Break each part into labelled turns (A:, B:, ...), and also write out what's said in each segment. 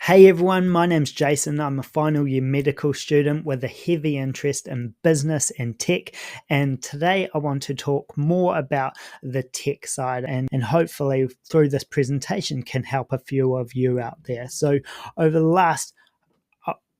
A: Hey everyone, my name's Jason. I'm a final year medical student with a heavy interest in business and tech. And today I want to talk more about the tech side and hopefully through this presentation can help a few of you out there. So over the last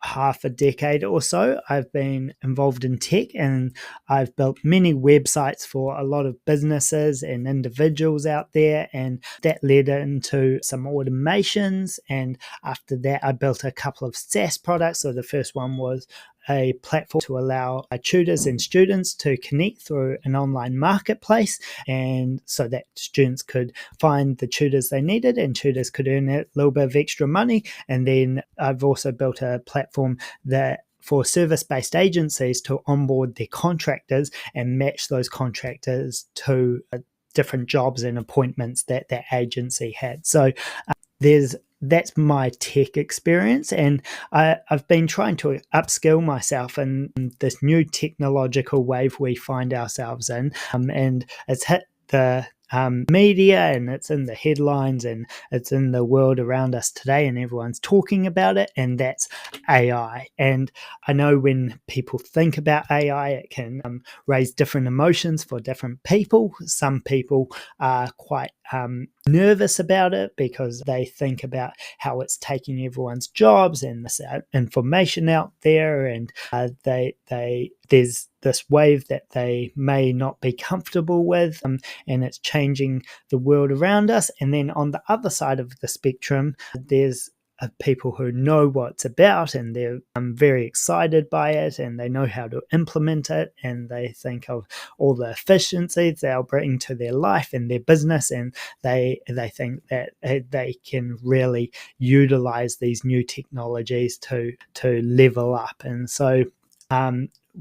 A: half a decade or so, I've been involved in tech and I've built many websites for a lot of businesses and individuals out there, and that led into some automations. And after that, I built a couple of SaaS products. So the first one was a platform to allow tutors and students to connect through an online marketplace, and so that students could find the tutors they needed and tutors could earn a little bit of extra money. And then I've also built a platform that for service-based agencies to onboard their contractors and match those contractors to different jobs and appointments that that agency had. So that's my tech experience, and I've been trying to upskill myself in this new technological wave we find ourselves in, and it's hit the media and it's in the headlines and it's in the world around us today, and everyone's talking about it, and that's AI. And I know when people think about AI, it can raise different emotions for different people. Some people are quite nervous about it because they think about how it's taking everyone's jobs and this information out there, and there's this wave that they may not be comfortable with, and it's changing the world around us. And then on the other side of the spectrum, there's people who know what it's about and they're very excited by it and they know how to implement it, and they think of all the efficiencies they'll bring to their life and their business, and they think that they can really utilize these new technologies to level up. And so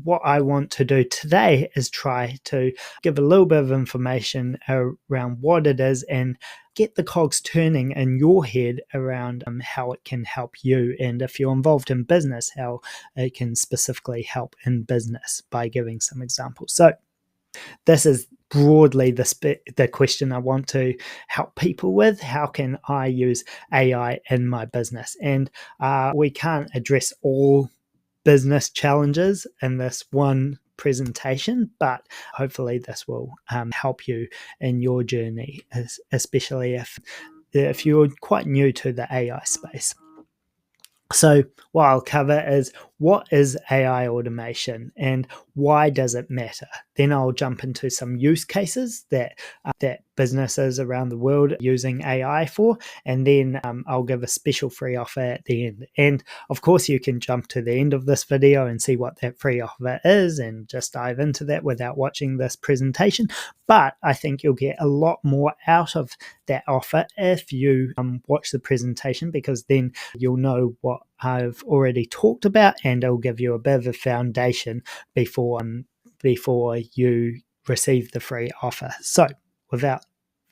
A: what I want to do today is try to give a little bit of information around what it is and get the cogs turning in your head around how it can help you. And if you're involved in business, how it can specifically help in business by giving some examples. So this is broadly the question I want to help people with. How can I use AI in my business? And we can't address all business challenges in this one presentation, but hopefully this will help you in your journey, especially if you're quite new to the AI space. So what I'll cover is what is AI automation and why does it matter? Then I'll jump into some use cases that businesses around the world are using AI for, and then I'll give a special free offer at the end. And of course, you can jump to the end of this video and see what that free offer is and just dive into that without watching this presentation. But I think you'll get a lot more out of that offer if you watch the presentation, because then you'll know what I've already talked about, and it'll give you a bit of a foundation before you receive the free offer. So without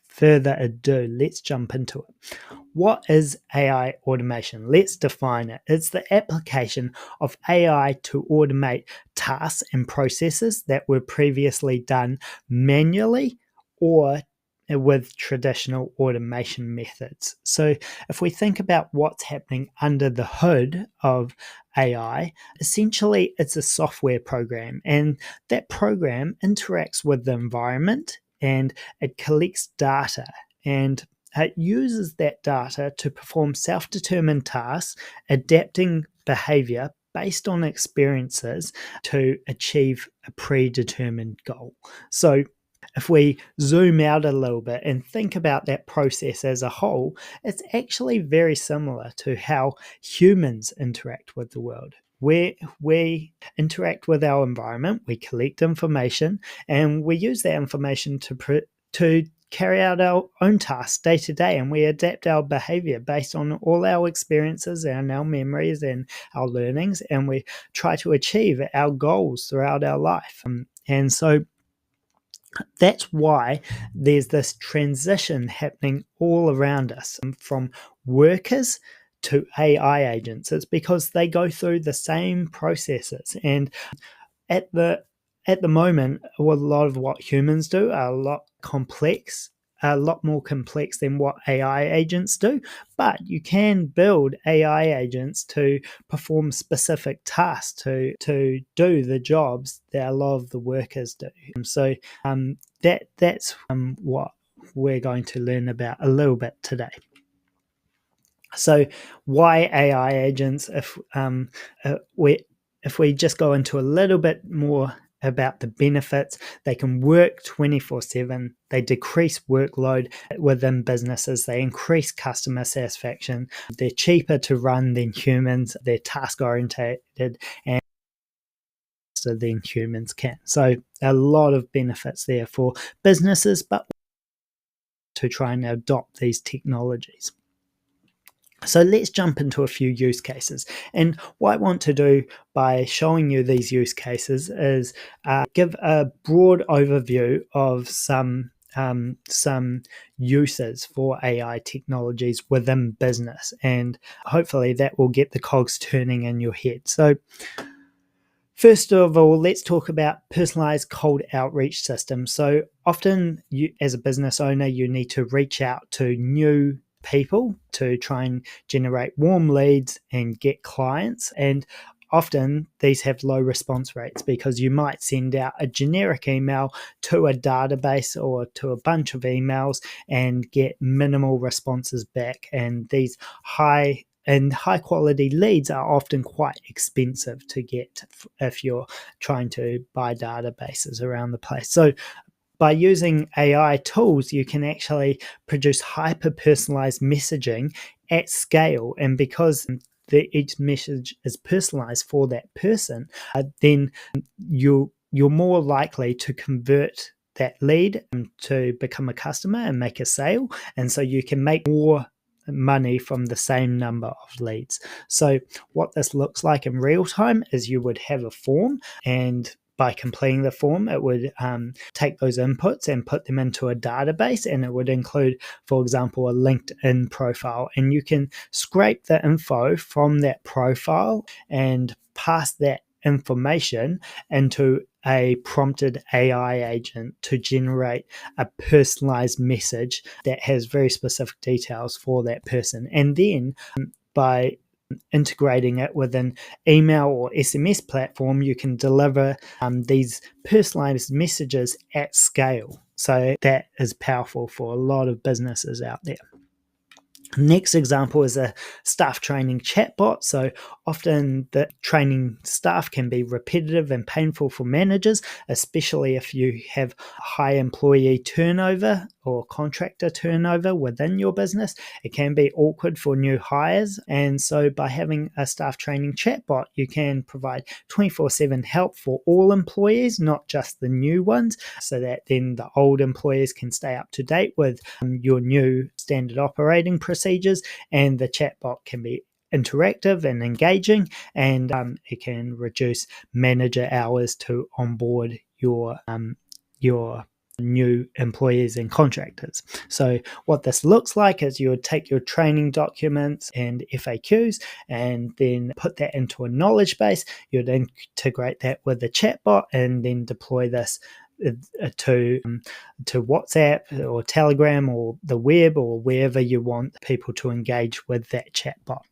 A: further ado, let's jump into it. What is AI automation? Let's define it. It's the application of AI to automate tasks and processes that were previously done manually or with traditional automation methods. So if we think about what's happening under the hood of AI, essentially it's a software program, and that program interacts with the environment and it collects data, and it uses that data to perform self-determined tasks, adapting behavior based on experiences to achieve a predetermined goal. So if we zoom out a little bit and think about that process as a whole, it's actually very similar to how humans interact with the world. We interact with our environment, we collect information, and we use that information to carry out our own tasks day to day, and we adapt our behavior based on all our experiences and our memories and our learnings, and we try to achieve our goals throughout our life. And so that's why there's this transition happening all around us from workers to AI agents. It's because they go through the same processes, and at the moment, a lot of what humans do are a lot complex a lot more complex than what AI agents do, but you can build AI agents to perform specific tasks to do the jobs that a lot of the workers do. So that's what we're going to learn about a little bit today. So why AI agents? If we just go into a little bit more about the benefits, they can work 24/7. They decrease workload within businesses. They increase customer satisfaction. They're cheaper to run than humans. They're task oriented and than humans can. So a lot of benefits there for businesses, but to try and adopt these technologies. So let's jump into a few use cases. And what I want to do by showing you these use cases is give a broad overview of some uses for AI technologies within business. And hopefully that will get the cogs turning in your head. So first of all, let's talk about personalized cold outreach systems. So often you, as a business owner, you need to reach out to new people to try and generate warm leads and get clients. And often these have low response rates because you might send out a generic email to a database or to a bunch of emails and get minimal responses back. And these high quality leads are often quite expensive to get if you're trying to buy databases around the place. So by using AI tools, you can actually produce hyper-personalized messaging at scale. And because each message is personalized for that person, then you're more likely to convert that lead to become a customer and make a sale. And so you can make more money from the same number of leads. So what this looks like in real time is you would have a form, and by completing the form, it would take those inputs and put them into a database, and it would include, for example, a LinkedIn profile. And you can scrape the info from that profile and pass that information into a prompted AI agent to generate a personalized message that has very specific details for that person. And then by integrating it with an email or SMS platform, you can deliver these personalized messages at scale. So that is powerful for a lot of businesses out there. Next example is a staff training chatbot. So often the training staff can be repetitive and painful for managers, especially if you have high employee turnover or contractor turnover within your business. It can be awkward for new hires. And so by having a staff training chatbot, you can provide 24/7 help for all employees, not just the new ones, so that then the old employees can stay up to date with your new standard operating procedures, and the chatbot can be interactive and engaging, and it can reduce manager hours to onboard your new employees and contractors. So what this looks like is you would take your training documents and FAQs and then put that into a knowledge base. You'd integrate that with the chatbot and then deploy this to WhatsApp or Telegram or the web or wherever you want people to engage with that chatbot.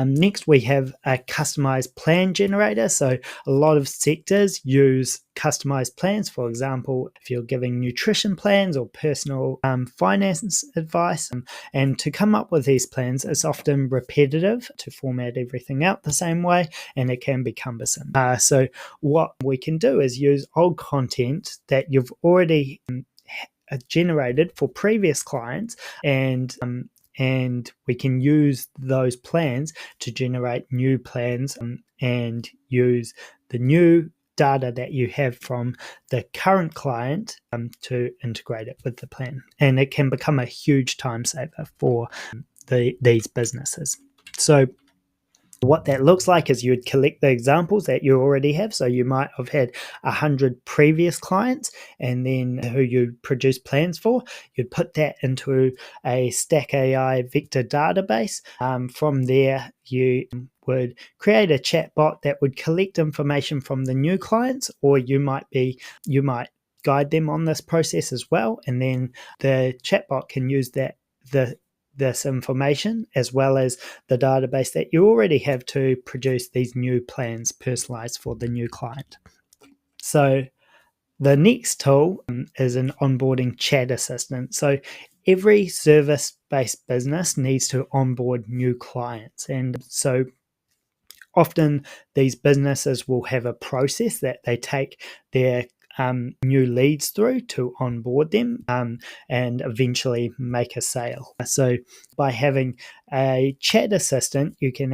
A: Next, we have a customized plan generator. So a lot of sectors use customized plans. For example, if you're giving nutrition plans or personal finance advice, and to come up with these plans, it's often repetitive to format everything out the same way, and it can be cumbersome. So what we can do is use old content that you've already generated for previous clients, and we can use those plans to generate new plans and use the new data that you have from the current client to integrate it with the plan. And it can become a huge time saver for these businesses. So what that looks like is you'd collect the examples that you already have. So you might have had 100 previous clients and then who you produce plans for. You'd put that into a Stack AI vector database. From there, you would create a chatbot that would collect information from the new clients, or you might guide them on this process as well. And then the chatbot can use this information as well as the database that you already have to produce these new plans personalized for the new client. So the next tool is an onboarding chat assistant. So every service-based business needs to onboard new clients. And so often these businesses will have a process that they take their new leads through to onboard them and eventually make a sale. So by having a chat assistant, you can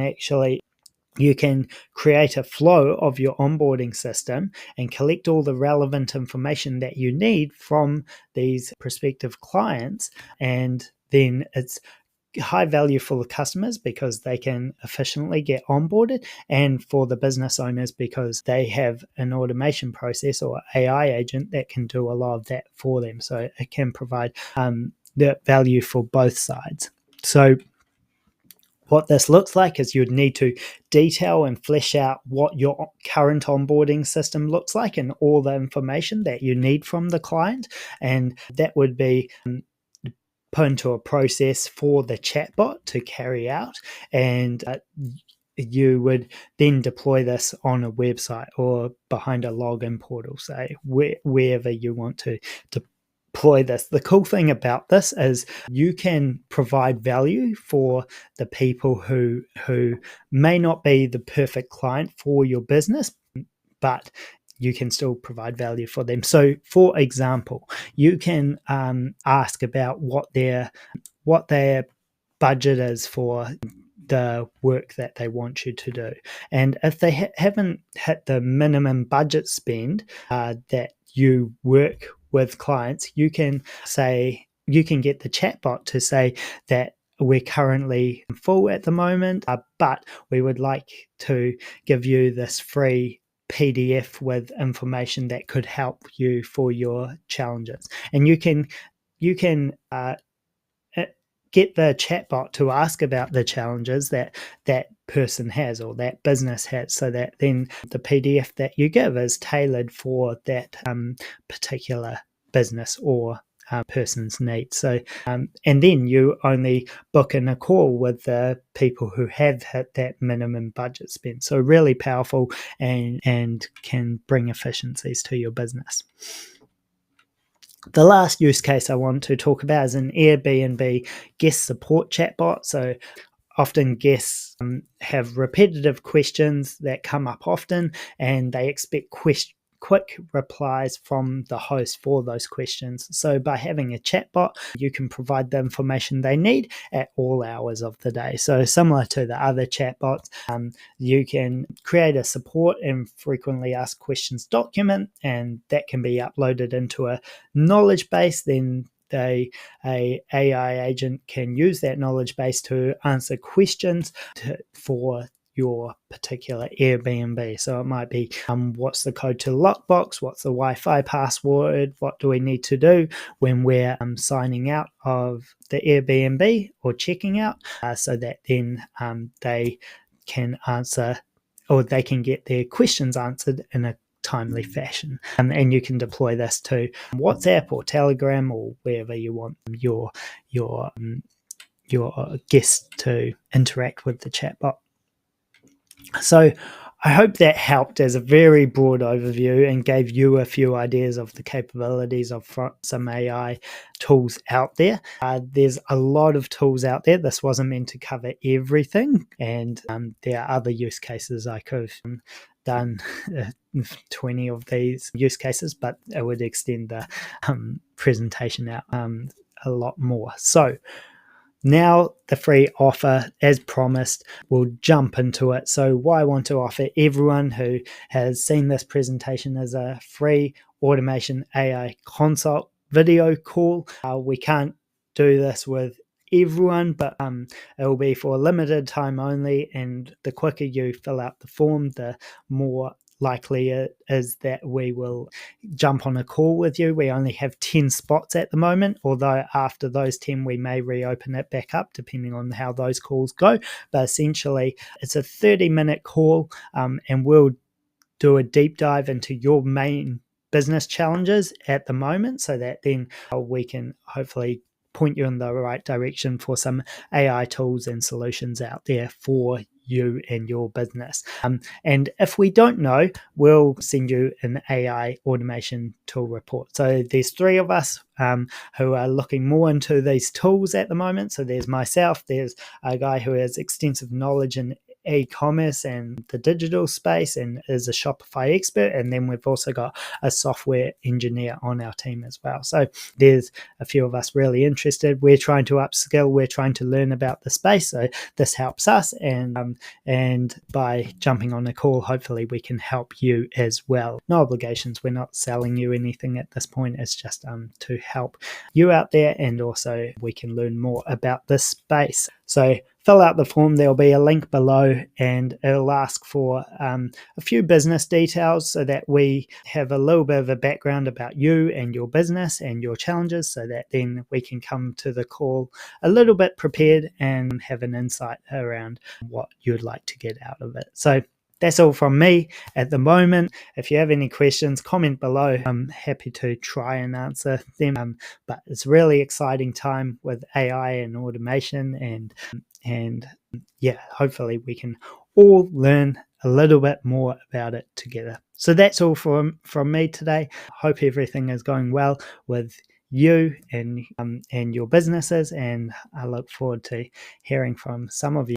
A: create a flow of your onboarding system and collect all the relevant information that you need from these prospective clients. And then it's high value for the customers because they can efficiently get onboarded, and for the business owners because they have an automation process or AI agent that can do a lot of that for them. So it can provide the value for both sides. So what this looks like is you'd need to detail and flesh out what your current onboarding system looks like and all the information that you need from the client. And that would be put into a process for the chatbot to carry out. And you would then deploy this on a website or behind a login portal, say, wherever you want to deploy this. The cool thing about this is you can provide value for the people who may not be the perfect client for your business, but you can still provide value for them. So, for example, you can ask about what their budget is for the work that they want you to do. And if they haven't hit the minimum budget spend that you work with clients, you can get the chatbot to say that we're currently full at the moment, but we would like to give you this free PDF with information that could help you for your challenges. And you can get the chatbot to ask about the challenges that person has or that business has, so that then the PDF that you give is tailored for that particular business or person's needs. So, and then you only book in a call with the people who have hit that minimum budget spend. So really powerful and can bring efficiencies to your business. The last use case I want to talk about is an Airbnb guest support chatbot. So often guests have repetitive questions that come up often, and they expect quick replies from the host for those questions. So by having a chatbot, you can provide the information they need at all hours of the day. So similar to the other chatbots, you can create a support and frequently asked questions document, and that can be uploaded into a knowledge base. Then a AI agent can use that knowledge base to answer questions for your particular Airbnb. So it might be what's the code to the lockbox, what's the Wi-Fi password, what do we need to do when we're signing out of the Airbnb or checking out, so that then they can answer, or they can get their questions answered in a timely fashion. And you can deploy this to WhatsApp or Telegram or wherever you want your guests to interact with the chatbot. So I hope that helped as a very broad overview and gave you a few ideas of the capabilities of some AI tools out there. There's a lot of tools out there. This wasn't meant to cover everything, and there are other use cases. I could have done 20 of these use cases, but it would extend the presentation out a lot more. So now the free offer, as promised, we'll jump into it. So what I want to offer everyone who has seen this presentation is a free automation AI consult video call. We can't do this with everyone, but it will be for a limited time only, and the quicker you fill out the form, the more likely it is that we will jump on a call with you. We only have 10 spots at the moment, although after those 10 we may reopen it back up depending on how those calls go. But essentially it's a 30-minute call, and we'll do a deep dive into your main business challenges at the moment, so that then we can hopefully point you in the right direction for some AI tools and solutions out there for you and your business. And if we don't know, we'll send you an AI automation tool report. So there's 3 of us who are looking more into these tools at the moment. So there's myself, there's a guy who has extensive knowledge in e-commerce and the digital space and is a Shopify expert, and then we've also got a software engineer on our team as well. So there's a few of us really interested. We're trying to upskill, we're trying to learn about the space, so this helps us, and by jumping on a call, hopefully we can help you as well. No obligations, we're not selling you anything at this point. It's just to help you out there, and also we can learn more about this space. So fill out the form. There'll be a link below, and it'll ask for a few business details so that we have a little bit of a background about you and your business and your challenges, so that then we can come to the call a little bit prepared and have an insight around what you'd like to get out of it. So that's all from me at the moment. If you have any questions, comment below. I'm happy to try and answer them. But it's a really exciting time with AI and automation, and yeah, hopefully we can all learn a little bit more about it together. So that's all from me today. Hope everything is going well with you and your businesses, and I look forward to hearing from some of you